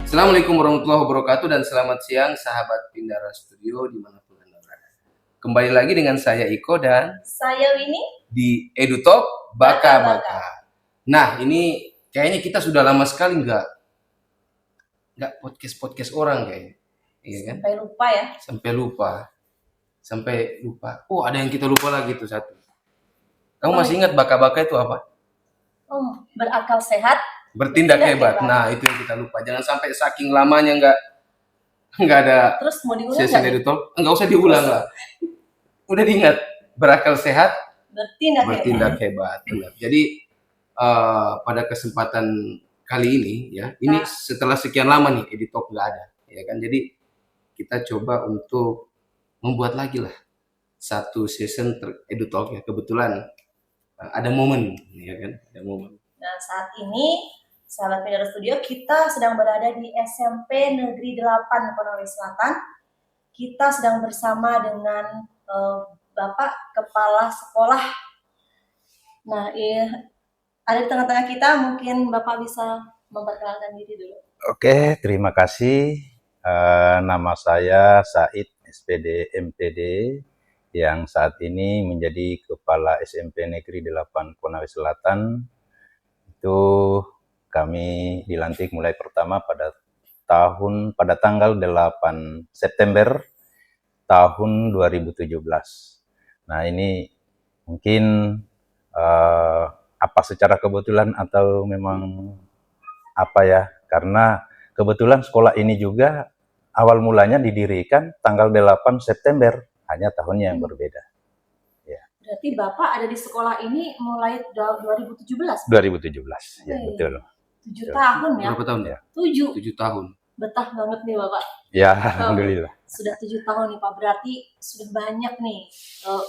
Assalamualaikum warahmatullahi wabarakatuh dan selamat siang sahabat Pindara Studio dimanapun Anda berada. Kembali lagi dengan saya Iko dan saya Winnie di EduTalk Baka-Baka. Nah, ini kayaknya kita sudah lama sekali nggak podcast orang kayaknya. Iya kan? Sampai lupa ya. Sampai lupa. Oh, ada yang kita lupa lagi tuh satu. Kamu masih ingat Baka-Baka itu apa? Berakal sehat, bertindak hebat. Nah, itu yang kita lupa. Jangan sampai saking lamanya nggak ada. Terus mau diulang sesi EduTalk? Nggak usah diulang lah. Udah diingat, berakal sehat, bertindak hebat. Benar. Jadi pada kesempatan kali ini ya, ini setelah sekian lama nih EduTalk nggak ada, ya kan? Jadi kita coba untuk membuat lagi lah satu season EduTalk ya. Kebetulan ada momen, ya kan? Ada momen. Nah, saat ini sahabat Pindara Studio, kita sedang berada di SMP Negeri 8 Konawe Selatan. Kita sedang bersama dengan Bapak Kepala Sekolah. Nah, ada di tengah-tengah kita, mungkin Bapak bisa memperkenalkan diri dulu. Oke, terima kasih. Nama saya Said SPD MPD yang saat ini menjadi Kepala SMP Negeri 8 Konawe Selatan. Itu kami dilantik mulai pertama pada tanggal 8 September tahun 2017. Nah, ini mungkin apa secara kebetulan atau memang apa ya, karena kebetulan sekolah ini juga awal mulanya didirikan tanggal 8 September, hanya tahunnya yang berbeda. Ya. Berarti Bapak ada di sekolah ini mulai 2017? 2017, ya betul. 7 tahun ya? Berapa tahun ya? 7 tahun. Betah banget nih Bapak. Ya, alhamdulillah. Sudah 7 tahun nih Pak, berarti sudah banyak nih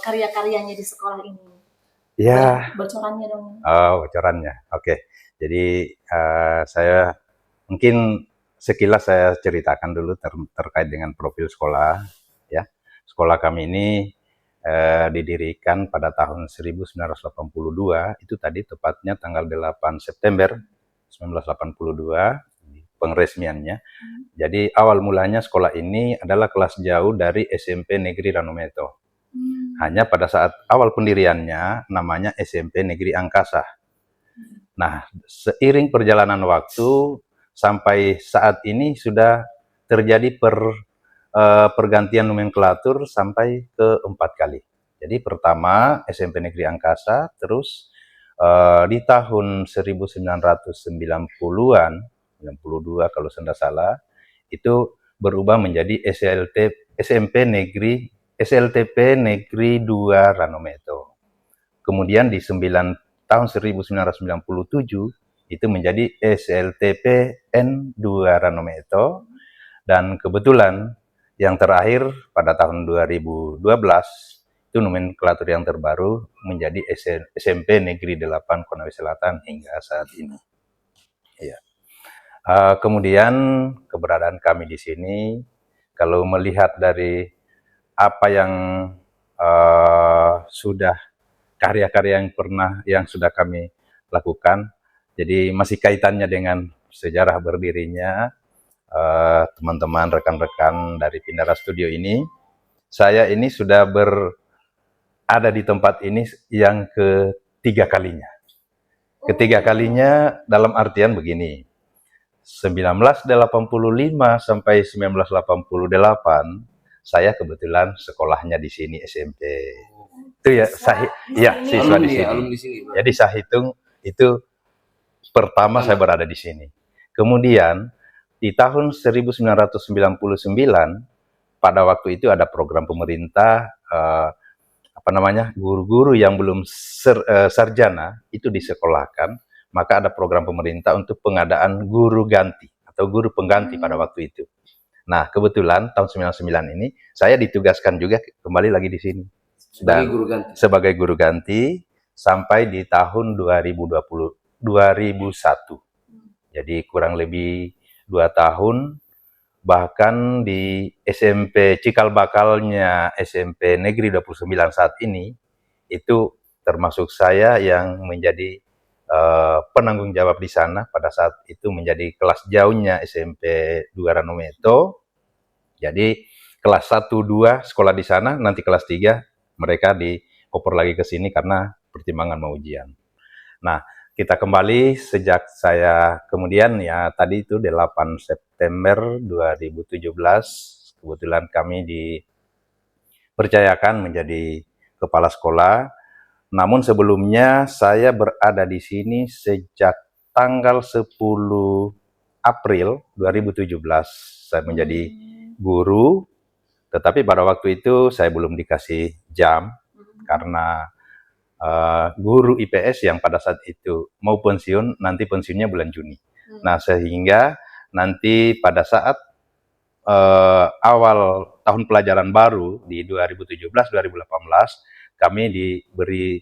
karya-karyanya di sekolah ini. Ya. Bocorannya dong. Oh, bocorannya. Oke. Jadi saya mungkin sekilas saya ceritakan dulu terkait dengan profil sekolah. Ya, sekolah kami ini didirikan pada tahun 1982. Itu tadi tepatnya tanggal 8 September 1982 pengresmiannya. Jadi awal mulanya sekolah ini adalah kelas jauh dari SMP Negeri Ranometo. Hanya pada saat awal pendiriannya namanya SMP Negeri Angkasa. Nah, seiring perjalanan waktu sampai saat ini sudah terjadi pergantian nomenklatur sampai ke 4 kali. Jadi pertama SMP Negeri Angkasa, terus di tahun 1990-an, 92 kalau tidak salah, itu berubah menjadi SLTP Negeri 2 Ranometo. Kemudian di tahun 1997 itu menjadi SLTP N2 Ranometo, dan kebetulan yang terakhir pada tahun 2012 itu nomenklatur yang terbaru menjadi SMP Negeri 8 Konawe Selatan hingga saat ini. Ya. Kemudian keberadaan kami di sini, kalau melihat dari apa yang sudah karya-karya yang sudah kami lakukan, jadi masih kaitannya dengan sejarah berdirinya teman-teman, rekan-rekan dari Pindara Studio ini. Saya ini sudah ada di tempat ini yang ketiga kalinya. Ketiga kalinya dalam artian begini, 1985 sampai 1988 saya kebetulan sekolahnya di sini SMP. Itu ya, siswa di sini. Jadi saya hitung itu pertama saya berada di sini. Kemudian di tahun 1999 pada waktu itu ada program pemerintah guru-guru yang belum sarjana itu disekolahkan, maka ada program pemerintah untuk pengadaan guru ganti atau guru pengganti pada waktu itu. Nah, kebetulan tahun 99 ini saya ditugaskan juga kembali lagi di sini sebagai guru ganti sampai di tahun 2001. Jadi kurang lebih 2 tahun. Bahkan di SMP cikal bakalnya SMP Negeri 29 saat ini, itu termasuk saya yang menjadi penanggung jawab di sana pada saat itu menjadi kelas jauhnya SMP 2 Ranometo. Jadi kelas 1, 2 sekolah di sana, nanti kelas 3 mereka dioper lagi ke sini karena pertimbangan mau ujian. Nah, kita kembali sejak saya kemudian ya tadi itu 8 September 2017 kebetulan kami dipercayakan menjadi kepala sekolah. Namun sebelumnya saya berada di sini sejak tanggal 10 April 2017. Saya menjadi guru, tetapi pada waktu itu saya belum dikasih jam karena guru IPS yang pada saat itu mau pensiun, nanti pensiunnya bulan Juni. Nah, sehingga nanti pada saat awal tahun pelajaran baru di 2017-2018 kami diberi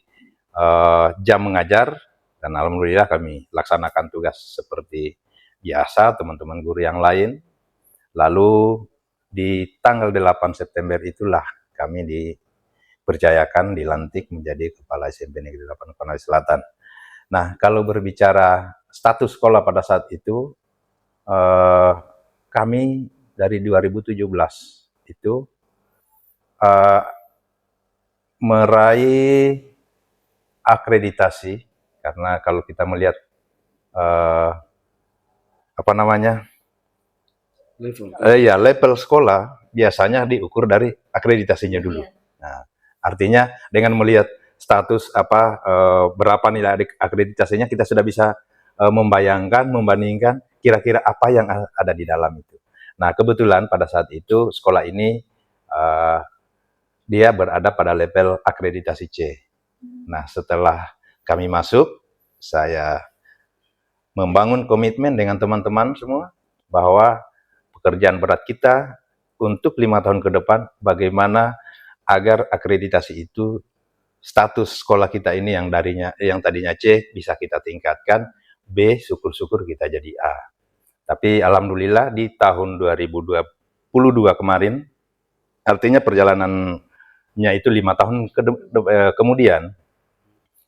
jam mengajar dan alhamdulillah kami laksanakan tugas seperti biasa teman-teman guru yang lain. Lalu di tanggal 8 September itulah kami dipercayakan dilantik menjadi kepala SMP Negeri 8 Konawe Selatan. Nah, kalau berbicara status sekolah pada saat itu kami dari 2017 itu meraih akreditasi karena kalau kita melihat apa namanya level sekolah biasanya diukur dari akreditasinya dulu. Nah, artinya dengan melihat status berapa nilai akreditasinya kita sudah bisa membayangkan, membandingkan kira-kira apa yang ada di dalam itu. Nah, kebetulan pada saat itu sekolah ini dia berada pada level akreditasi C. Nah, setelah kami masuk, saya membangun komitmen dengan teman-teman semua bahwa pekerjaan berat kita untuk 5 tahun ke depan bagaimana agar akreditasi itu status sekolah kita ini yang tadinya C bisa kita tingkatkan, B syukur-syukur kita jadi A. Tapi alhamdulillah di tahun 2022 kemarin, artinya perjalanannya itu 5 tahun kemudian,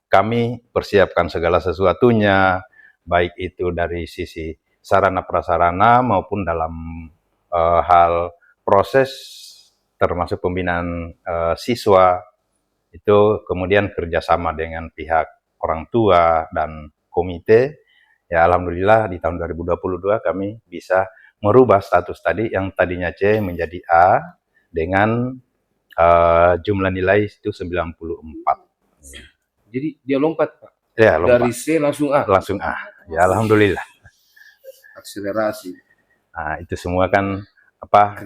kami persiapkan segala sesuatunya, baik itu dari sisi sarana prasarana maupun dalam hal proses termasuk pembinaan siswa, itu kemudian kerjasama dengan pihak orang tua dan komite. Ya alhamdulillah di tahun 2022 kami bisa merubah status tadi yang tadinya C menjadi A dengan jumlah nilai itu 94. Jadi dia lompat, Pak. Ya, lompat. Dari C langsung A. Langsung A. Ya alhamdulillah. Akselerasi. Nah, itu semua kan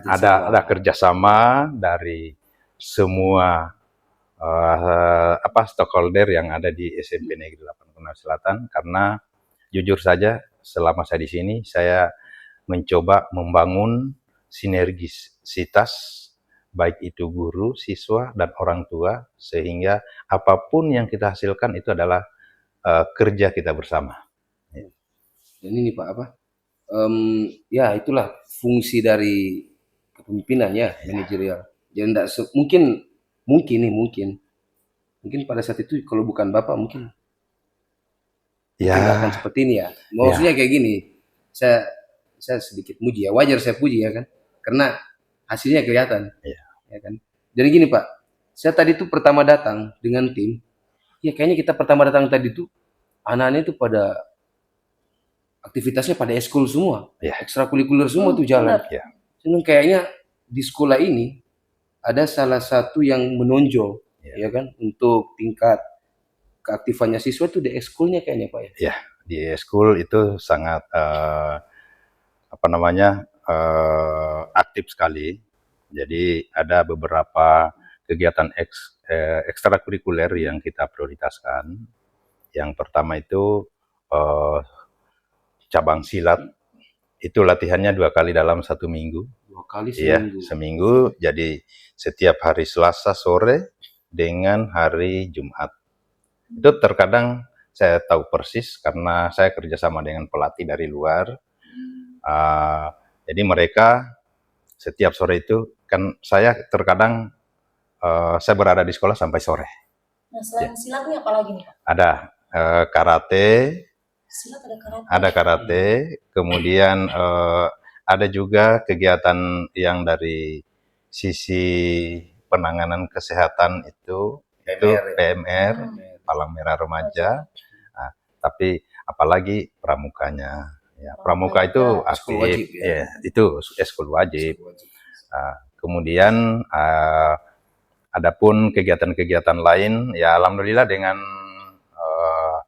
ada kerjasama dari semua stakeholder yang ada di SMP Negeri 8 Konawe Selatan karena jujur saja selama saya di sini saya mencoba membangun sinergisitas baik itu guru, siswa dan orang tua sehingga apapun yang kita hasilkan itu adalah kerja kita bersama. Dan ini Pak ya itulah fungsi dari kepemimpinan ya manajerial. Jadi mungkin pada saat itu kalau bukan Bapak mungkin tidak akan seperti ini ya. Maksudnya kayak gini, saya sedikit muji ya, wajar saya puji ya kan, karena hasilnya kelihatan, ya kan. Jadi gini Pak, saya tadi tuh pertama datang dengan tim, ya kayaknya kita pertama datang tadi tuh anak-anak itu pada aktivitasnya pada eskul semua, ekstrakurikuler semua tuh jalan. Cuman kayaknya di sekolah ini ada salah satu yang menonjol, ya kan, untuk tingkat keaktifannya siswa itu di ekskulnya kayaknya Pak ya. Ya, di ekskul itu sangat aktif sekali. Jadi ada beberapa kegiatan ekstrakurikuler yang kita prioritaskan. Yang pertama itu cabang silat. Itu latihannya 2 kali dalam 1 minggu. 2 kali seminggu. Iya, seminggu. Jadi setiap hari Selasa sore dengan hari Jumat. Itu terkadang saya tahu persis karena saya kerjasama dengan pelatih dari luar. Jadi mereka setiap sore itu kan saya terkadang saya berada di sekolah sampai sore. Nah selain silat nih apa lagi nih Pak? Ada karate, Silat ada karate. ada karate, kemudian ada juga kegiatan yang dari sisi penanganan kesehatan itu PMR, Palang Merah Remaja. Nah, tapi apalagi pramukanya. Ya, pramuka itu Ekskul aktif, wajib, ya. ya, itu ekskul wajib. Kemudian adapun kegiatan-kegiatan lain, ya alhamdulillah dengan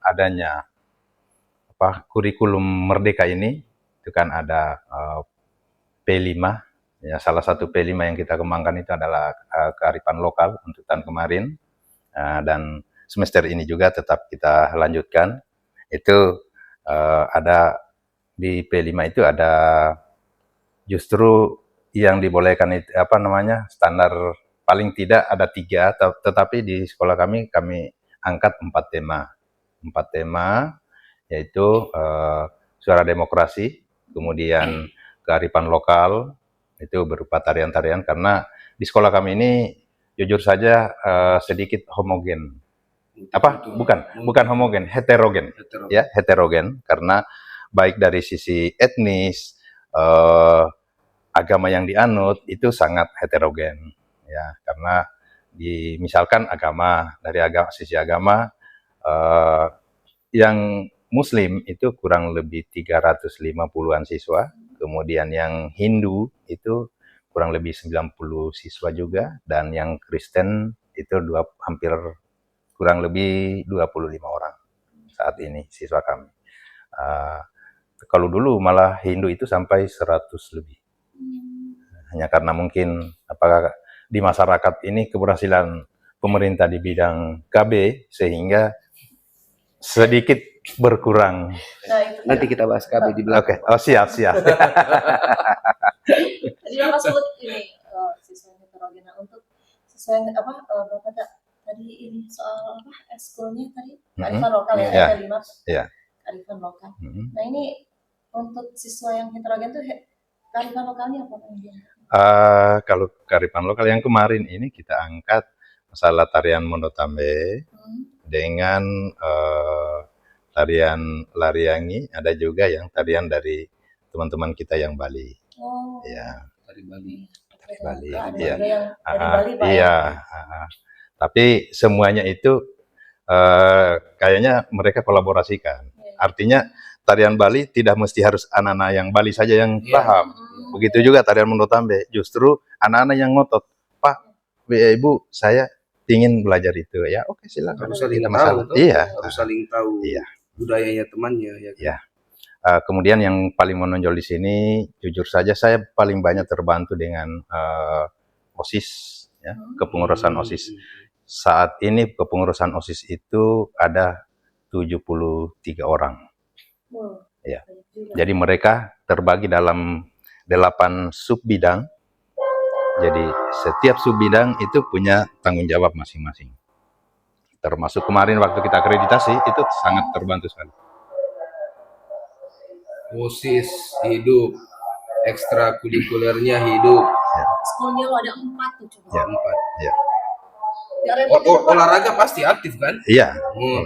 adanya kurikulum Merdeka ini, itu kan ada P5, ya salah satu P5 yang kita kembangkan itu adalah kearifan lokal untuk tahun kemarin, dan semester ini juga tetap kita lanjutkan. Itu ada di P5 itu ada justru yang dibolehkan itu standar paling tidak ada 3, tetapi di sekolah kami angkat 4 tema. 4 tema yaitu suara demokrasi, kemudian kearifan lokal, itu berupa tarian-tarian, karena di sekolah kami ini jujur saja sedikit homogen. Bukan homogen, heterogen. Ya, heterogen, karena baik dari sisi etnis, agama yang dianut itu sangat heterogen, ya, karena misalkan dari sisi agama, yang Muslim itu kurang lebih 350-an siswa, kemudian yang Hindu itu kurang lebih 90 siswa juga, dan yang Kristen itu hampir kurang lebih 25 orang saat ini siswa kami. Kalau dulu malah Hindu itu sampai 100 lebih. Hanya karena mungkin apakah di masyarakat ini keberhasilan pemerintah di bidang KB sehingga sedikit berkurang. Nah, itu Nanti kita bahas KB di belakang. Oke. Oh, siap. Tadi Bapak sebut ini siswa heterogen. Untuk siswa yang Bapak tadi ini soal ekskulnya tadi kearifan lokal ya, P5. Iya. Kearifan lokal. Nah, ini untuk siswa yang heterogen tuh kearifan lokalnya apa namanya? Kalau kearifan lokal yang kemarin ini kita angkat masalah tarian Mondotambe dengan tarian Lariangi, ada juga yang tarian dari teman-teman kita yang Bali. Oh. Ya. Dari Bali. Dari Bali. Ada Iya. juga yang dari Bali, Pak. Iya. Tapi semuanya itu kayaknya mereka kolaborasikan. Artinya tarian Bali tidak mesti harus anak-anak yang Bali saja yang paham. Begitu juga tarian Mondotambe, justru anak-anak yang ngotot, Pak, Ibu, saya ingin belajar itu. Ya, oke, silakan. Harus saling masalah. tahu. Iya. Harus saling tahu. Iya. Budayanya temannya. Ya. Iya. Kemudian yang paling menonjol di sini, jujur saja saya paling banyak terbantu dengan OSIS, ya, kepengurusan OSIS. Saat ini kepengurusan OSIS itu ada 73 orang. Ya. Jadi mereka terbagi dalam 8 sub bidang. Jadi setiap sub bidang itu punya tanggung jawab masing-masing. Termasuk kemarin waktu kita akreditasi itu sangat terbantu sekali. OSIS hidup, ekstrakurikulernya hidup. Sekolahnya ada 4 tuh coba. Ya, 4. Ya. Olahraga pasti aktif kan? Iya.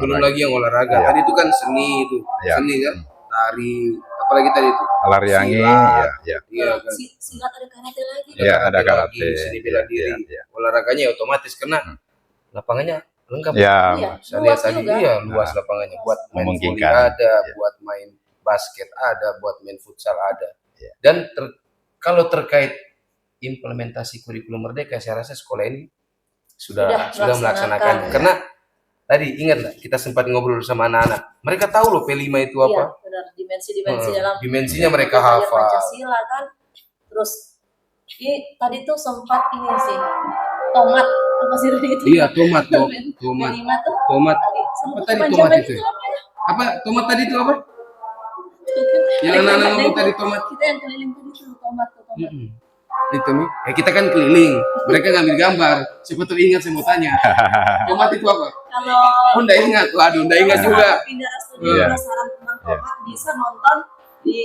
Belum lagi yang olahraga. Ya. Tadi itu kan seni itu, seni kan, tari, apalagi tadi itu. Lariangi, ya. Ya. Iya kan. Silat ada karate lagi. Ya, ada karate. Seni bela diri. Ya. Olahraganya otomatis karena lapangannya lengkap. Ya. Saya lihat tadi luas lapangannya, buat main voli ada, buat main basket ada, buat main futsal ada. Ya. Dan kalau terkait implementasi kurikulum Merdeka, saya rasa sekolah ini sudah melaksanakannya. Karena tadi ingat nggak, kita sempat ngobrol sama anak-anak, mereka tahu loh P5 itu apa. Iya, benar. Dimensi dalam dimensinya mereka hafal. Pancasila kan. Terus tadi tuh sempat ini sih, tomat apa sih tadi itu? Iya, tomat. P5 tuh. Tomat. Apa tadi tomat itu? Apa tomat tadi itu apa? Yang anak-anak ngomong tadi tomat. Kita yang keliling tadi tuh tomat. Itu nih, kita kan keliling, mereka ngambil gambar. Siapa tuh ingat, saya mau tanya. Tomat itu apa? Kalau enggak ingat, waduh, enggak ingat juga. Pindah studio penasaran tentang tomat, bisa nonton di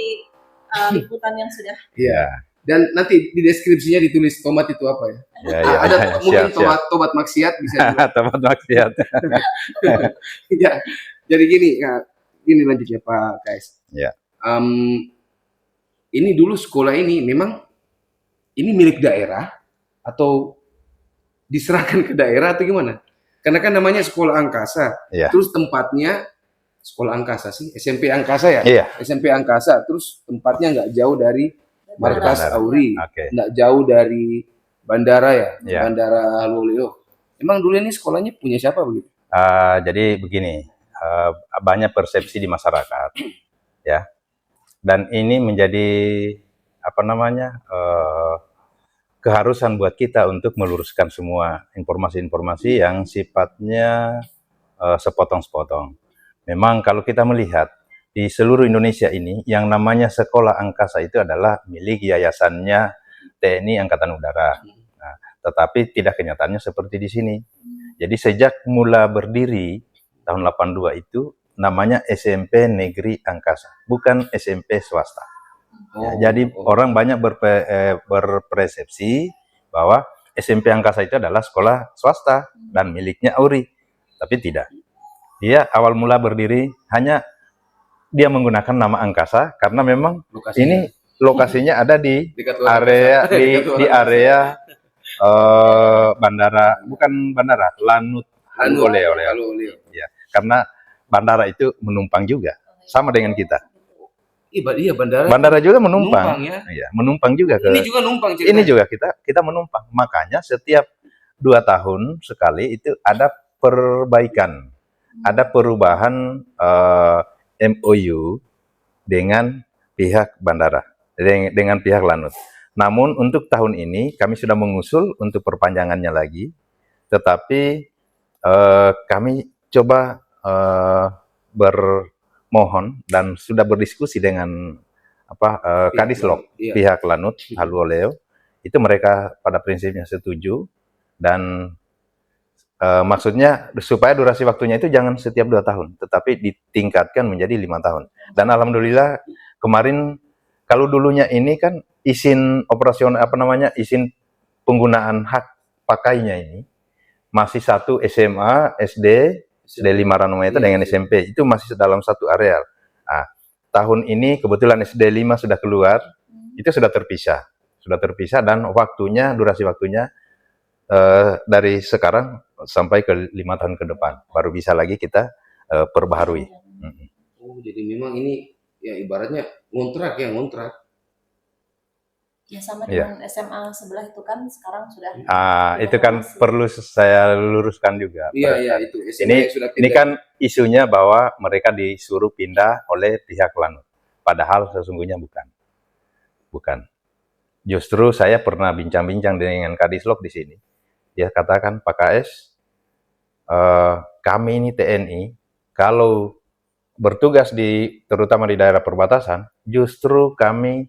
liputan yang sudah. Iya. Dan nanti di deskripsinya ditulis tomat itu apa ya? Ada mungkin tomat maksiat bisa juga. Tomat maksiat. Ya. Jadi gini lanjutnya Pak Kais. Ya. Ini dulu sekolah ini memang ini milik daerah atau diserahkan ke daerah atau gimana? Karena kan namanya sekolah angkasa, Iya. terus tempatnya sekolah angkasa sih, SMP Angkasa ya? Iya. SMP Angkasa, terus tempatnya nggak jauh dari markas Bandara. Auri, Oke. nggak jauh dari bandara ya, Iya. Bandara Haloleo. Emang dulu ini sekolahnya punya siapa begitu? Jadi begini, banyak persepsi di masyarakat, ya, dan ini menjadi apa namanya keharusan buat kita untuk meluruskan semua informasi-informasi yang sifatnya sepotong-sepotong. Memang kalau kita melihat di seluruh Indonesia ini, yang namanya sekolah angkasa itu adalah milik yayasannya TNI Angkatan Udara. Nah, tetapi tidak kenyataannya seperti di sini. Jadi sejak mula berdiri tahun 82 itu namanya SMP Negeri Angkasa, bukan SMP swasta. Ya, jadi orang banyak berpersepsi bahwa SMP Angkasa itu adalah sekolah swasta dan miliknya Auri, tapi tidak. Dia awal mula berdiri hanya dia menggunakan nama Angkasa karena memang ini lokasinya ada di area di area bandara, bukan bandara, Lanut Haloleo. Ya, karena bandara itu menumpang juga, sama dengan kita. Iya, bandara juga menumpang ya. Iya, menumpang juga ke. Ini juga numpang ceritanya. Ini juga kita menumpang. Makanya setiap 2 tahun sekali itu ada perbaikan, ada perubahan MOU dengan pihak bandara, dengan pihak Lanut. Namun untuk tahun ini kami sudah mengusul untuk perpanjangannya lagi, tetapi kami coba bermohon dan sudah berdiskusi dengan Kadislok, pihak Lanut Haloleo, itu mereka pada prinsipnya setuju dan maksudnya supaya durasi waktunya itu jangan setiap 2 tahun, tetapi ditingkatkan menjadi 5 tahun. Dan alhamdulillah kemarin, kalau dulunya ini kan izin operasional izin penggunaan hak pakainya ini masih satu SMA, SD 5 Ranumeta dengan SMP, itu masih dalam satu areal. Nah, tahun ini kebetulan SD 5 sudah keluar, itu sudah terpisah dan durasi waktunya dari sekarang sampai ke 5 tahun ke depan, baru bisa lagi kita perbaharui. Oh, jadi memang ini ya ibaratnya ngontrak. Ya sama dengan SMA sebelah itu kan sekarang sudah. Itu kan perlu saya luruskan juga. Iya itu. Ini kan isunya bahwa mereka disuruh pindah oleh pihak Lanut, padahal sesungguhnya bukan. Justru saya pernah bincang-bincang dengan Kadislok di sini. Dia katakan, Pak KS, kami ini TNI, kalau bertugas terutama di daerah perbatasan, justru kami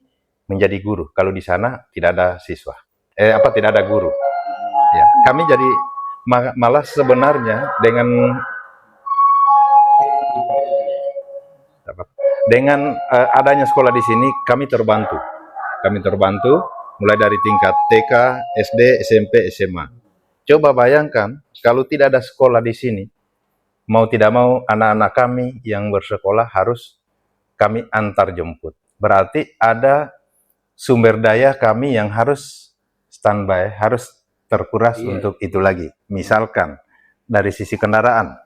menjadi guru. Kalau di sana tidak ada siswa, tidak ada guru. Ya, kami jadi malah sebenarnya dengan adanya sekolah di sini kami terbantu. Mulai dari tingkat TK, SD, SMP, SMA. Coba bayangkan kalau tidak ada sekolah di sini, mau tidak mau anak-anak kami yang bersekolah harus kami antar jemput. Berarti ada sumber daya kami yang harus standby, harus terkuras untuk itu lagi. Misalkan dari sisi kendaraan,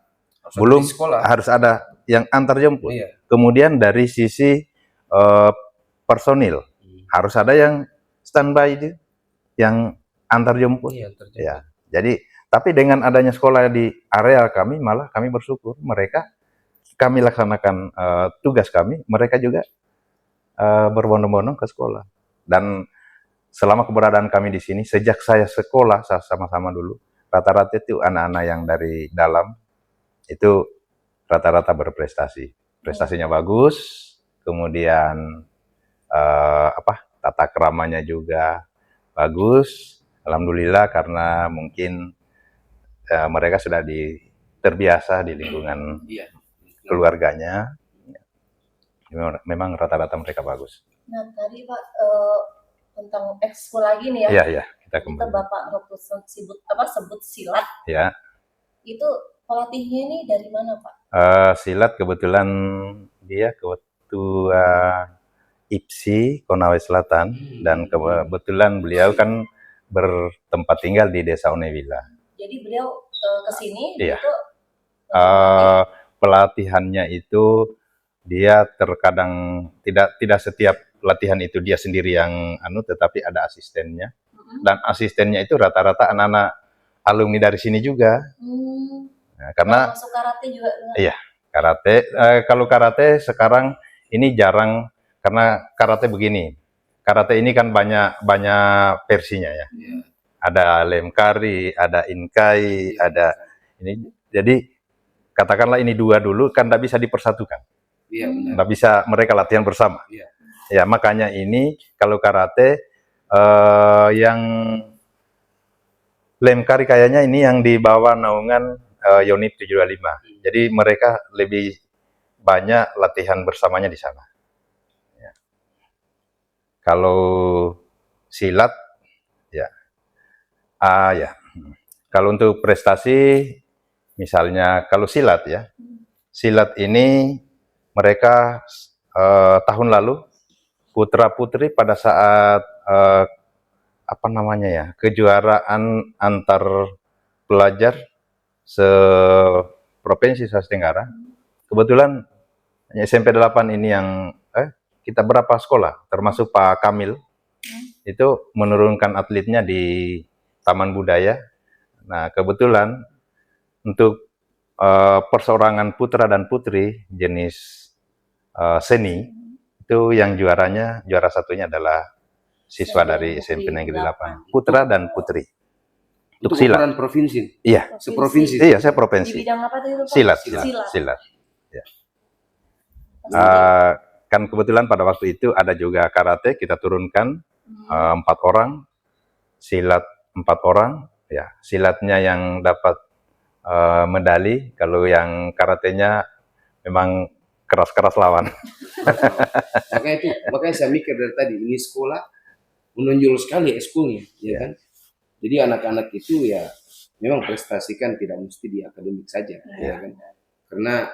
belum harus ada yang antar jemput. Kemudian dari sisi personil, harus ada yang standby itu, yang antar jemput. Ya, jadi tapi dengan adanya sekolah di area kami, malah kami bersyukur kami laksanakan tugas kami, mereka juga berbondong-bondong ke sekolah. Dan selama keberadaan kami di sini, sejak saya sekolah, sama-sama dulu, rata-rata itu anak-anak yang dari dalam, itu rata-rata berprestasi. Prestasinya bagus, kemudian tata keramanya juga bagus. Alhamdulillah, karena mungkin mereka sudah terbiasa di lingkungan keluarganya. Memang rata-rata mereka bagus. Nah, tadi Pak tentang ekskul lagi nih ya. Iya, kita Bapak sebut silat. Ya. Itu pelatihnya ini dari mana, Pak? Silat kebetulan dia ketua IPSI Konawe Selatan, dan kebetulan beliau kan bertempat tinggal di Desa Onewila. Jadi beliau ke sini Iya. itu Pelatihannya itu dia terkadang tidak setiap latihan itu dia sendiri yang tetapi ada asistennya. Dan asistennya itu rata-rata anak-anak alumni dari sini juga. Nah, karena masuk karate juga. Iya, karate. Kalau karate sekarang ini jarang, karena karate begini. Karate ini kan banyak versinya ya. Ada lemkari, ada inkai, ada ini. Jadi katakanlah ini dua dulu, kan tidak bisa dipersatukan. Iya, benar. Nggak bisa mereka latihan bersama. Iya. Ya, makanya ini kalau karate yang lemkari kayaknya ini yang di bawah naungan Yonif 725. Jadi mereka lebih banyak latihan bersamanya di sana. Ya. Kalau silat, ya, ya. Kalau untuk prestasi, misalnya kalau silat ya, silat ini mereka tahun lalu putra putri pada saat apa namanya ya, kejuaraan antar pelajar se-provinsi Sulawesi Tenggara. Kebetulan SMP 8 ini yang kita berapa sekolah, termasuk Pak Kamil, itu menurunkan atletnya di Taman Budaya. Nah, kebetulan untuk perseorangan putra dan putri jenis seni, itu yang juara satunya adalah siswa dari SMP Negeri 8, putra dan putri. Untuk silat. ukuran provinsi? Iya. Seprovinsi? Iya, saya provinsi. Di bidang apa itu, Pak? Silat. Ya. Kan kebetulan pada waktu itu ada juga karate, kita turunkan 4 orang, silat 4 orang, ya. Silatnya yang dapat medali, kalau yang karatenya memang keras-keras lawan. Makanya saya mikir dari tadi, ini sekolah menonjol sekali ekskulnya, ya kan? Jadi anak-anak itu ya memang prestasikan tidak mesti di akademik saja, ya kan? Karena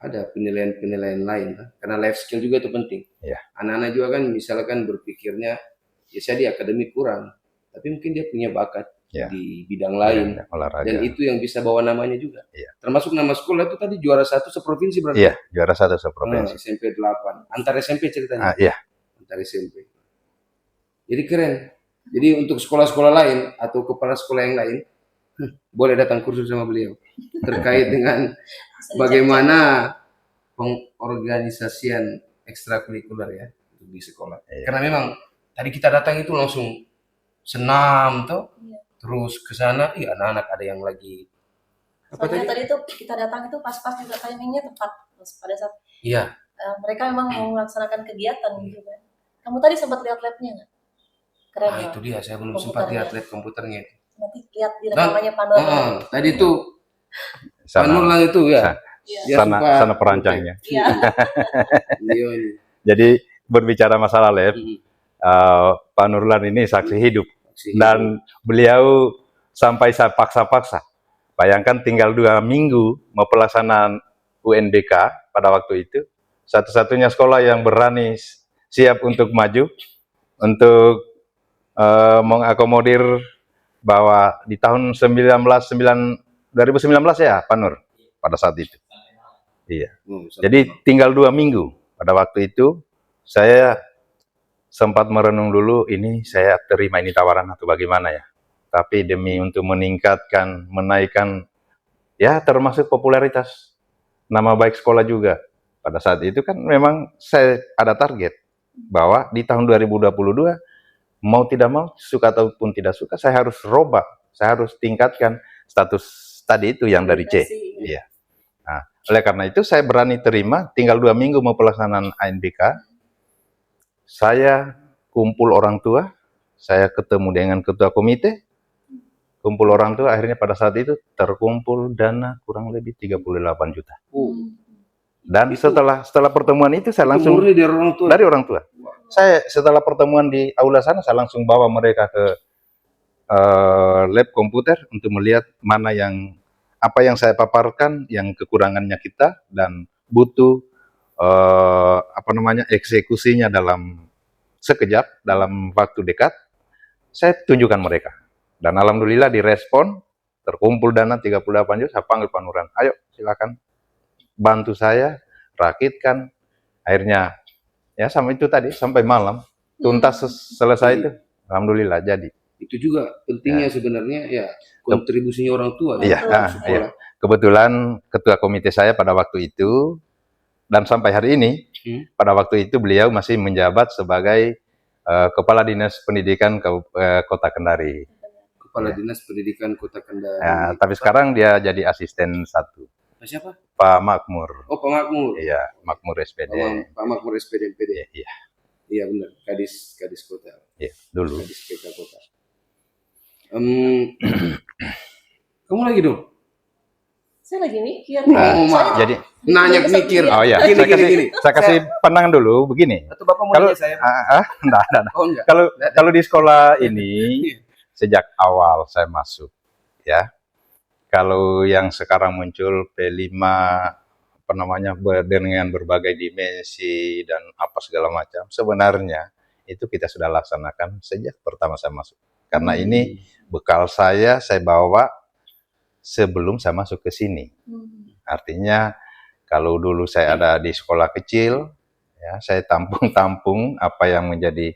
ada penilaian-penilaian lain, karena life skill juga itu penting. Anak-anak juga kan misalkan berpikirnya, ya saya di akademik kurang, tapi mungkin dia punya bakat di bidang lain, dan itu yang bisa bawa namanya juga. Termasuk nama sekolah itu tadi juara 1 seprovinsi berarti? Iya, juara 1 seprovinsi. SMP 8, antar SMP ceritanya? Iya. Antar SMP. Jadi keren. Jadi untuk sekolah-sekolah lain atau kepala sekolah yang lain, boleh datang kursus sama beliau terkait dengan bagaimana pengorganisasian ekstrakurikuler ya di sekolah. Karena memang tadi kita datang itu langsung senam tuh, terus ke sana, anak-anak ada yang lagi. Tadi tuh kita datang itu pas-pas juga timingnya tepat pada saat. Iya. Mereka memang mau melaksanakan kegiatan gitu kan. Kamu tadi sempat lihat labnya nggak? Keren. Itu dia, saya belum sempat lihat lab komputernya itu. Nanti lihat di rekamannya Pak Nur. Tadi itu Pak Nur lah itu ya. Sana perancangnya. Iya. Jadi berbicara masalah lab, Pak Nurlan ini saksi hidup. Dan beliau sampai saya paksa-paksa. Bayangkan tinggal 2 minggu mau pelaksanaan UNBK pada waktu itu. Satu-satunya sekolah yang berani siap untuk maju, untuk mengakomodir bahwa di tahun 2019 ya Pak Nur pada saat itu. Iya. Jadi tinggal 2 minggu pada waktu itu saya sempat merenung dulu, ini saya terima ini tawaran atau bagaimana ya. Tapi demi untuk meningkatkan, menaikkan ya termasuk popularitas nama baik sekolah juga. Pada saat itu kan memang saya ada target bahwa di tahun 2022 mau tidak mau, suka ataupun tidak suka, saya harus robah, saya harus tingkatkan status tadi itu yang dari C. Iya. Nah, oleh karena itu saya berani terima, tinggal 2 minggu mau pelaksanaan ANBK, saya kumpul orang tua, saya ketemu dengan ketua komite, kumpul orang tua, akhirnya pada saat itu terkumpul dana kurang lebih 38 juta. Dan setelah pertemuan itu saya langsung dari orang tua. Saya setelah pertemuan di aula sana, saya langsung bawa mereka ke lab komputer untuk melihat mana yang apa yang saya paparkan, yang kekurangannya kita dan butuh eksekusinya dalam sekejap, dalam waktu dekat, saya tunjukkan mereka. Dan alhamdulillah direspon, terkumpul dana 38 juta, saya panggil Pak Nuran, ayo silakan bantu saya, rakitkan. Akhirnya ya sama itu tadi sampai malam tuntas selesai itu, alhamdulillah jadi. Itu juga pentingnya sebenarnya ya kontribusinya orang tua. Iya, iya. Kebetulan ketua komite saya pada waktu itu dan sampai hari ini, pada waktu itu beliau masih menjabat sebagai Kepala Dinas Pendidikan Kota Kendari. Kepala Dinas Pendidikan Kota Kendari. Ya, tapi sekarang dia jadi asisten 1. Siapa? Pak Makmur. Oh, Pak Makmur. Iya, Makmur SPD. Pak Makmur SPD MPD. Iya. Iya benar, Kadis Kota. Iya, dulu. Kadis PK Kota. Kamu lagi dong? Saya lagi mikir. Jadi nanya mikir. Oh iya, Gini. saya kasih pandangan dulu begini. Atau Bapak mau nanya saya? Enggak. Oh, enggak. Kalau di sekolah ini sejak awal saya masuk, ya. Kalau yang sekarang muncul P5 dengan berbagai dimensi dan apa segala macam, sebenarnya itu kita sudah laksanakan sejak pertama saya masuk. Karena ini bekal saya bawa sebelum saya masuk ke sini. Artinya kalau dulu saya ada di sekolah kecil, ya saya tampung apa yang menjadi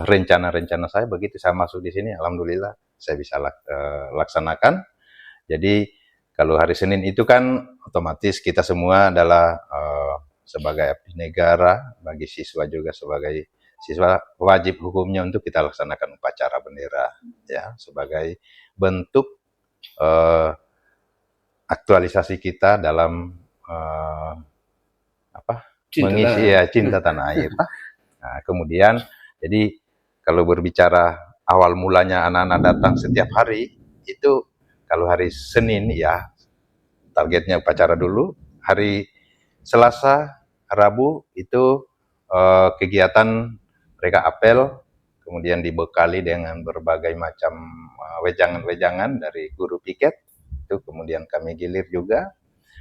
rencana-rencana saya. Begitu saya masuk di sini, alhamdulillah saya bisa laksanakan. Jadi kalau hari Senin itu kan otomatis kita semua adalah sebagai abdi negara, bagi siswa juga sebagai siswa wajib hukumnya untuk kita laksanakan upacara bendera, ya sebagai bentuk aktualisasi kita dalam mengisi cinta tanah air. Nah, kemudian jadi kalau berbicara awal mulanya anak-anak datang setiap hari itu. Kalau hari Senin ya targetnya upacara dulu, hari Selasa, Rabu itu kegiatan mereka apel, kemudian dibekali dengan berbagai macam wejangan-wejangan dari guru piket, itu kemudian kami gilir juga.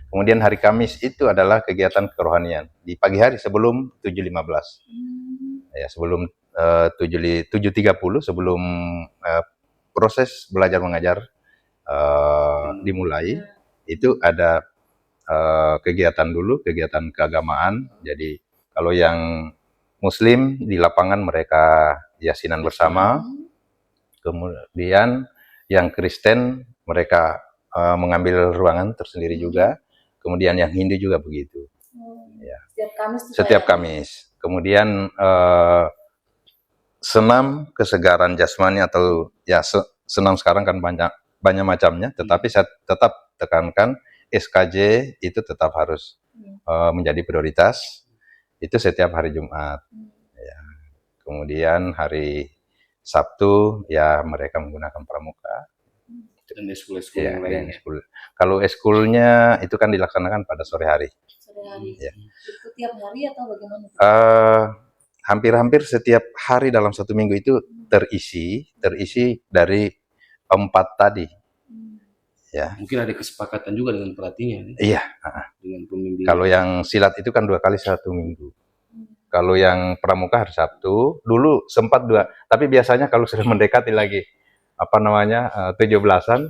Kemudian hari Kamis itu adalah kegiatan kerohanian di pagi hari sebelum 7.15, ya sebelum 7.30 sebelum proses belajar mengajar dimulai, itu ada kegiatan dulu, kegiatan keagamaan. Jadi kalau yang Muslim di lapangan mereka yasinan bersama, kemudian yang Kristen mereka mengambil ruangan tersendiri juga, kemudian yang Hindu juga begitu. Ya. Setiap Kamis. Kemudian senam kesegaran jasmani atau ya senam sekarang kan banyak macamnya, tetapi saya tetap tekankan SKJ itu tetap harus menjadi prioritas. Itu setiap hari Jumat. Ya. Kemudian hari Sabtu ya mereka menggunakan pramuka. Dan eskul-eskul yang lainnya. Kalau eskulnya itu kan dilaksanakan pada sore hari. Sore hari. Ya. Itu tiap hari atau bagaimana? Hampir-hampir setiap hari dalam satu minggu itu terisi dari 4 tadi. Ya. Mungkin ada kesepakatan juga dengan pelatihnya. Iya. Dengan pembimbing. Kalau yang silat itu kan 2 kali 1 minggu. Kalau yang pramuka hari Sabtu, dulu sempat 2. Tapi biasanya kalau sudah mendekati lagi 17-an.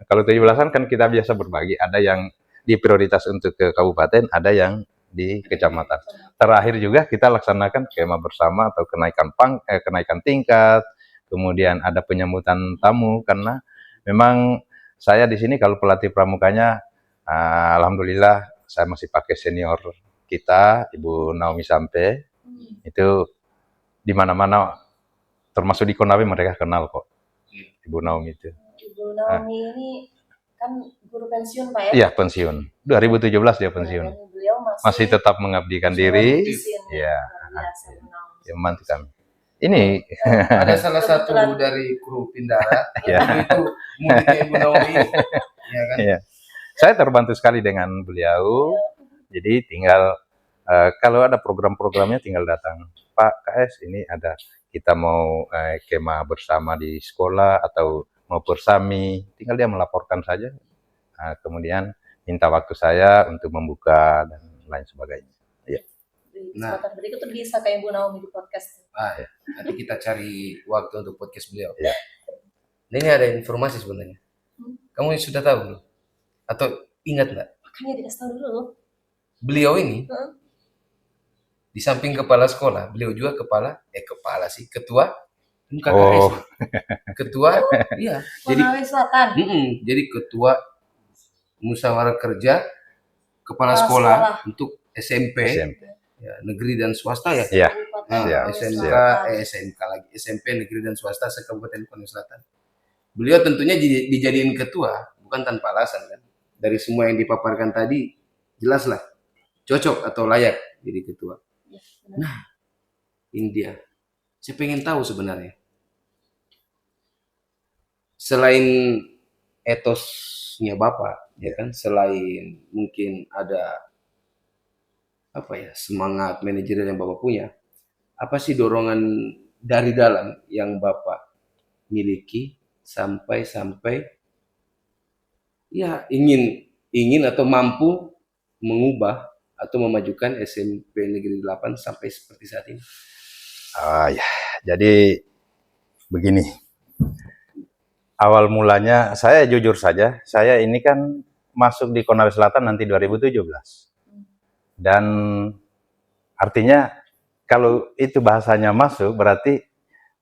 Kalau 17-an kan kita biasa berbagi. Ada yang di prioritas untuk ke kabupaten, ada yang di kecamatan. Terakhir juga kita laksanakan kemah bersama atau kenaikan tingkat. Kemudian ada penyambutan tamu karena memang saya di sini kalau pelatih pramukanya, alhamdulillah saya masih pakai senior kita, Ibu Naomi Sampe. Itu di mana-mana, termasuk di Konawe mereka kenal kok, Ibu Naomi itu. Ibu Naomi ini kan guru pensiun Pak ya? Iya pensiun, 2017 dia pensiun. Beliau masih tetap mengabdikan diri. Iya, ya membantu kami. Ini ada salah satu dari kru Pindara, itu muridnya Ibu Naomi, ya kan? Iya. Saya terbantu sekali dengan beliau. Jadi tinggal kalau ada program-programnya tinggal datang, Pak KS ini ada kita mau kemah bersama di sekolah atau mau bersami, tinggal dia melaporkan saja. kemudian minta waktu saya untuk membuka dan lain sebagainya. Ya. Di kesempatan berikut tuh bisa kayak Bu Naomi di podcast. Nanti kita cari waktu untuk podcast beliau. Ya. Nah, ini ada informasi sebenarnya. Kamu sudah tahu belum? Atau ingat nggak? Makanya dikasih tahu dulu. Beliau ini di samping kepala sekolah, beliau juga ketua KKS. Ketua, iya. Konawe Selatan. Jadi ketua musyawarah kerja kepala sekolah untuk SMP. Ya, negeri dan swasta ya. Iya. SMP negeri dan swasta se-Kabupaten Konawe Selatan. Beliau tentunya dijadiin ketua bukan tanpa alasan kan. Dari semua yang dipaparkan tadi jelaslah cocok atau layak jadi ketua. Nah, ini dia. Saya pengen tahu sebenarnya. Selain etosnya Bapak, ya kan, selain mungkin ada semangat manajerial yang Bapak punya, apa sih dorongan dari dalam yang Bapak miliki sampai ya ingin atau mampu mengubah atau memajukan SMP Negeri 8 sampai seperti saat ini? Ya, jadi begini. Awal mulanya saya jujur saja, saya ini kan masuk di Konawe Selatan nanti 2017. Dan artinya kalau itu bahasanya masuk berarti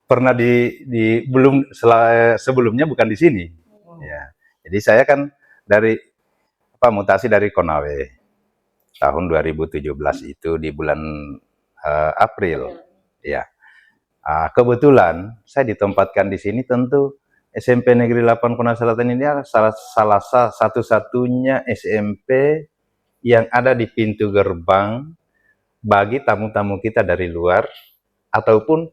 pernah sebelumnya bukan di sini. Ya. Jadi saya kan mutasi dari Konawe tahun 2017 itu di bulan April. Ya. Kebetulan saya ditempatkan di sini, tentu SMP Negeri 8 Konawe Selatan ini adalah salah satu-satunya SMP yang ada di pintu gerbang bagi tamu-tamu kita dari luar ataupun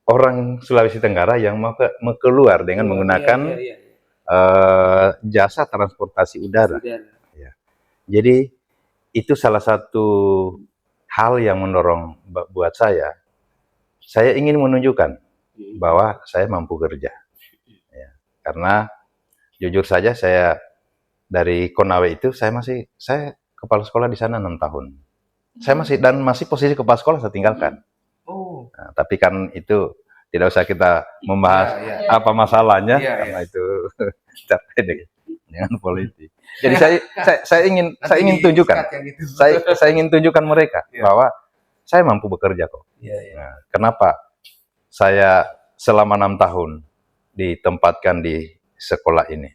orang Sulawesi Tenggara yang mau keluar dengan menggunakan jasa transportasi udara. Ya. Jadi itu salah satu hal yang mendorong buat saya. Saya ingin menunjukkan bahwa saya mampu kerja. Ya. Karena jujur saja saya dari Konawe itu saya kepala sekolah di sana 6 tahun. Saya masih posisi kepala sekolah saya tinggalkan. Nah, tapi kan itu tidak usah kita membahas apa masalahnya karena itu terkait dengan politik. Jadi saya ingin tunjukkan, saya ingin tunjukkan mereka bahwa saya mampu bekerja kok. Nah, kenapa saya selama 6 tahun ditempatkan di sekolah ini?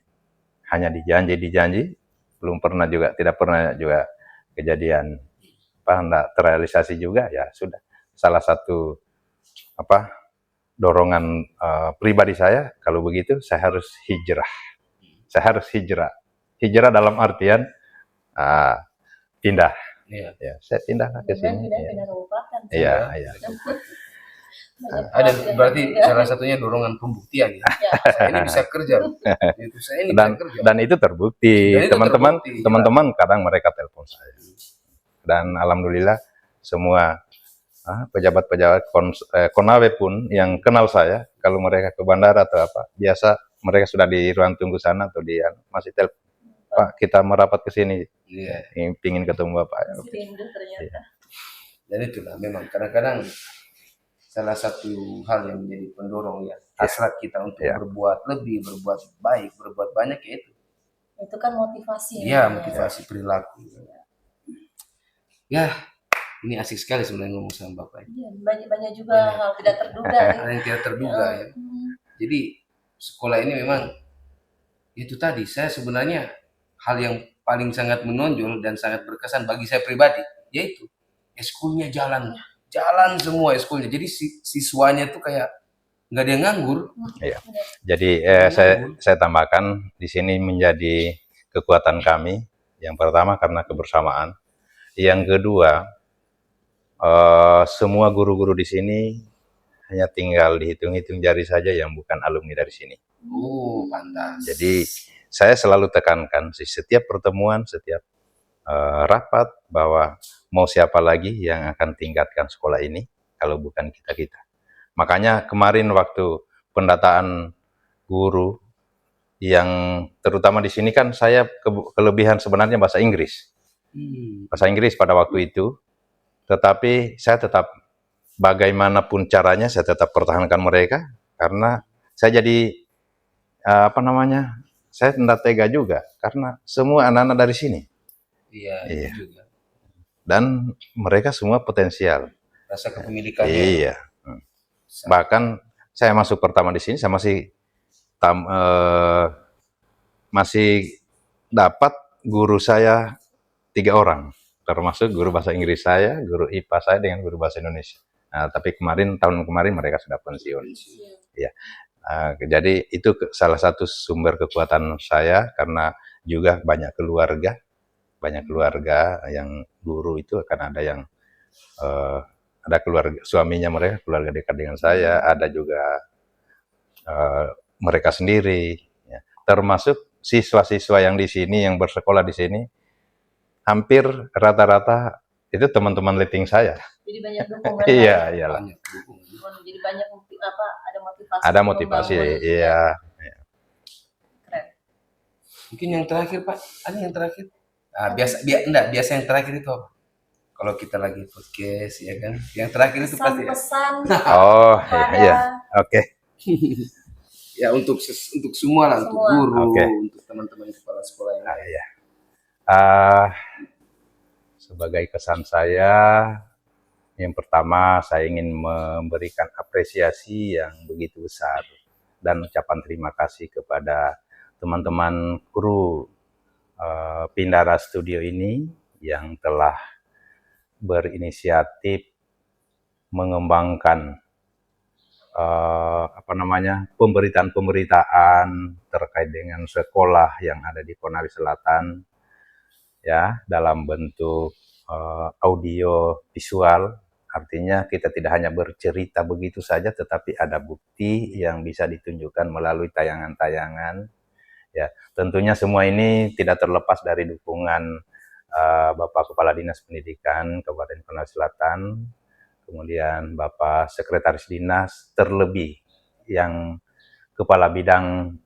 Hanya dijanji, tidak pernah juga kejadian tidak terrealisasi juga, ya sudah. Salah satu dorongan pribadi saya, kalau begitu saya harus hijrah. Saya harus hijrah dalam artian pindah. Ya, saya pindah ke sini. Iya. Ada berarti salah satunya dorongan pembuktian ya. Saya ini bisa kerja. Dan itu terbukti. Teman-teman kadang mereka telepon saya. Dan alhamdulillah semua pejabat-pejabat Konawe pun yang kenal saya, kalau mereka ke bandara atau apa, biasa mereka sudah di ruang tunggu sana atau dia masih telepon, Pak, kita merapat ke sini, ingin ketemu Bapak. Ternyata. Dan itulah memang kadang-kadang salah satu hal yang menjadi pendorong hasrat kita untuk berbuat lebih, berbuat baik, berbuat banyak itu. Itu kan motivasi. Iya, motivasi perilaku. Ya, ini asik sekali sebenarnya ngomong sama Bapak. Iya, banyak juga hal tidak terduga. Hal yang tidak terduga ya. Jadi sekolah ini memang itu tadi, saya sebenarnya hal yang paling sangat menonjol dan sangat berkesan bagi saya pribadi, yaitu eskulnya jalan semua eskulnya. Jadi siswanya tuh kayak nggak ada yang nganggur. Iya. Jadi saya tambahkan di sini menjadi kekuatan kami. Yang pertama karena kebersamaan. Yang kedua, semua guru-guru di sini hanya tinggal dihitung-hitung jari saja yang bukan alumni dari sini. Pantas. Jadi saya selalu tekankan setiap pertemuan, setiap rapat bahwa mau siapa lagi yang akan tingkatkan sekolah ini kalau bukan kita-kita. Makanya kemarin waktu pendataan guru yang terutama di sini kan saya kelebihan sebenarnya bahasa Inggris. Bahasa Inggris pada waktu itu, tetapi saya tetap bagaimanapun caranya saya tetap pertahankan mereka karena saya jadi saya tidak tega juga karena semua anak-anak dari sini. Iya, Iya. itu juga. Dan mereka semua potensial. Rasa kepemilikannya. Iya. Bahkan saya masuk pertama di sini saya masih dapat guru saya 3 orang, termasuk guru bahasa Inggris saya, guru IPA saya dengan guru bahasa Indonesia. Nah, tapi tahun kemarin mereka sudah pensiun. Ya. Jadi itu salah satu sumber kekuatan saya karena juga banyak keluarga yang guru itu akan ada yang ada keluarga suaminya mereka keluarga dekat dengan saya, ada juga mereka sendiri, ya. Termasuk siswa-siswa yang di sini yang bersekolah di sini hampir rata-rata itu teman-teman letting saya. Jadi banyak dukungan. Iya, iyalah. Jadi banyak ada motivasi. Ada motivasi, iya. Keren. Mungkin yang terakhir Pak, ada yang terakhir? Nah, biasa yang terakhir itu apa? Kalau kita lagi podcast ya kan, yang terakhir itu pasti. Pesan. Oh, iya. Oke. Ya untuk semua lah, untuk guru, untuk teman-teman kepala sekolah yang lain. Iya. Sebagai kesan saya, yang pertama saya ingin memberikan apresiasi yang begitu besar dan ucapan terima kasih kepada teman-teman kru Pindara Studio ini yang telah berinisiatif mengembangkan pemberitaan terkait dengan sekolah yang ada di Konawe Selatan, ya, dalam bentuk audio visual. Artinya kita tidak hanya bercerita begitu saja, tetapi ada bukti yang bisa ditunjukkan melalui tayangan-tayangan. Ya, tentunya semua ini tidak terlepas dari dukungan Bapak Kepala Dinas Pendidikan Kabupaten Konawe Selatan, kemudian Bapak Sekretaris Dinas, terlebih yang Kepala Bidang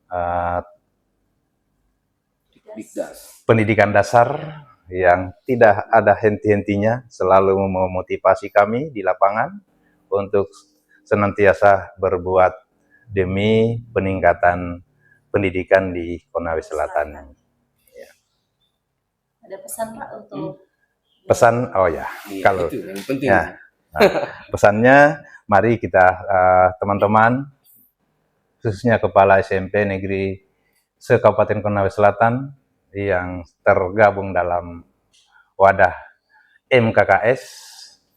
Pendidikan Dasar yang tidak ada henti-hentinya, selalu memotivasi kami di lapangan untuk senantiasa berbuat demi peningkatan pendidikan di Konawe Selatan. Ya. Ada pesan Pak untuk pesan? Oh ya, kalau itu yang penting. Ya, pesannya, mari kita teman-teman, khususnya kepala SMP negeri se-Kabupaten Konawe Selatan yang tergabung dalam wadah MKKS,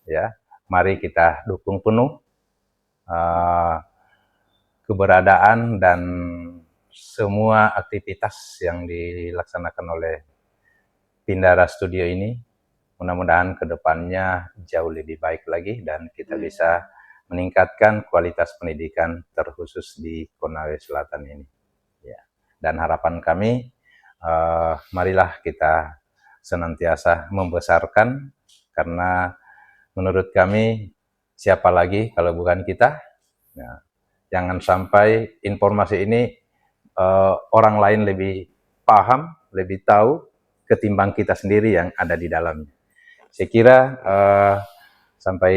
ya, mari kita dukung penuh keberadaan dan semua aktivitas yang dilaksanakan oleh Pindara Studio ini. Mudah-mudahan kedepannya jauh lebih baik lagi dan kita bisa meningkatkan kualitas pendidikan terkhusus di Konawe Selatan ini. Ya. Dan harapan kami, marilah kita senantiasa membesarkan, karena menurut kami siapa lagi kalau bukan kita. Nah, jangan sampai informasi ini orang lain lebih paham, lebih tahu ketimbang kita sendiri yang ada di dalamnya. Saya kira sampai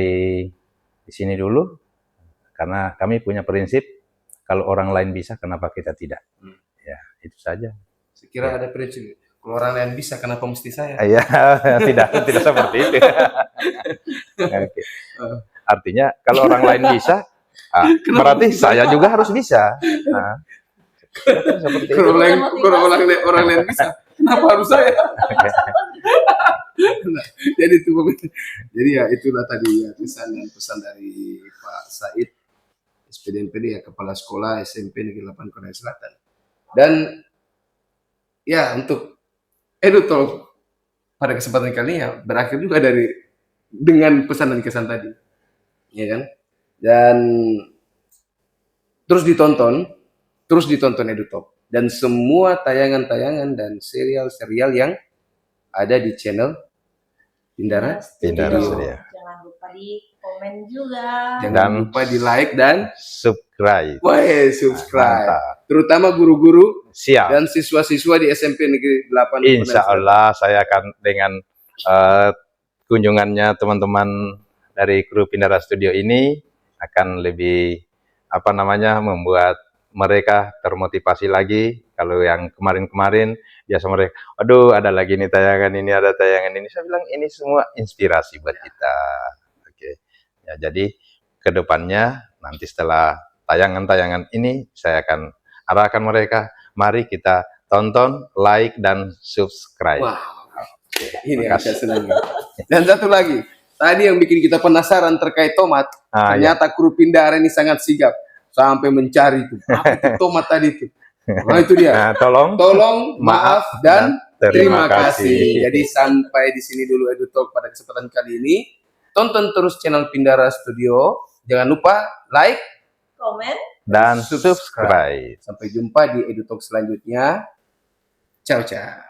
di sini dulu, karena kami punya prinsip kalau orang lain bisa, kenapa kita tidak? Ya, itu saja. Saya kira ada prinsip, kalau orang lain bisa, kenapa mesti saya? Ya, tidak seperti itu. Okay. Artinya kalau orang lain bisa, berarti saya juga harus bisa. Nah, seperti kalau orang lain bisa, kenapa harus saya? Nah, jadi ya itulah tadi ya pesan dari Pak Said, SPDMPD ya, Kepala Sekolah SMP Negeri 8 Konawe Selatan. Dan ya untuk EduTalk pada kesempatan kali ya berakhir juga dengan pesan dan kesan tadi, ya kan? Dan terus ditonton EduTalk dan semua tayangan-tayangan dan serial-serial yang ada di channel Pindara Studio. Jangan lupa di komen juga. Jangan lupa di like dan subscribe. wah, subscribe. Mantap. Terutama guru-guru Siap. dan siswa-siswa di SMP Negeri 8. Insya Allah saya akan dengan kunjungannya teman-teman dari kru Pindara Studio ini akan lebih membuat mereka termotivasi lagi. Kalau yang kemarin-kemarin biasa mereka, aduh ada lagi nih tayangan ini, ada tayangan ini. Saya bilang ini semua inspirasi buat kita. Oke. Ya, jadi kedepannya nanti setelah tayangan-tayangan ini saya akan arahkan mereka, mari kita tonton, like, dan subscribe. Wah, ini yang saya senangi. Dan satu lagi, tadi yang bikin kita penasaran terkait tomat, ternyata kru Pindara ini sangat sigap sampai mencari itu apa itu tomat tadi itu. Nah itu dia. Nah, tolong, maaf dan terima kasih. kasih. Jadi sampai di sini dulu EduTalk pada kesempatan kali ini. Tonton terus channel Pindara Studio. Jangan lupa like, komen, dan subscribe. Sampai jumpa di EduTalk selanjutnya. Ciao, ciao.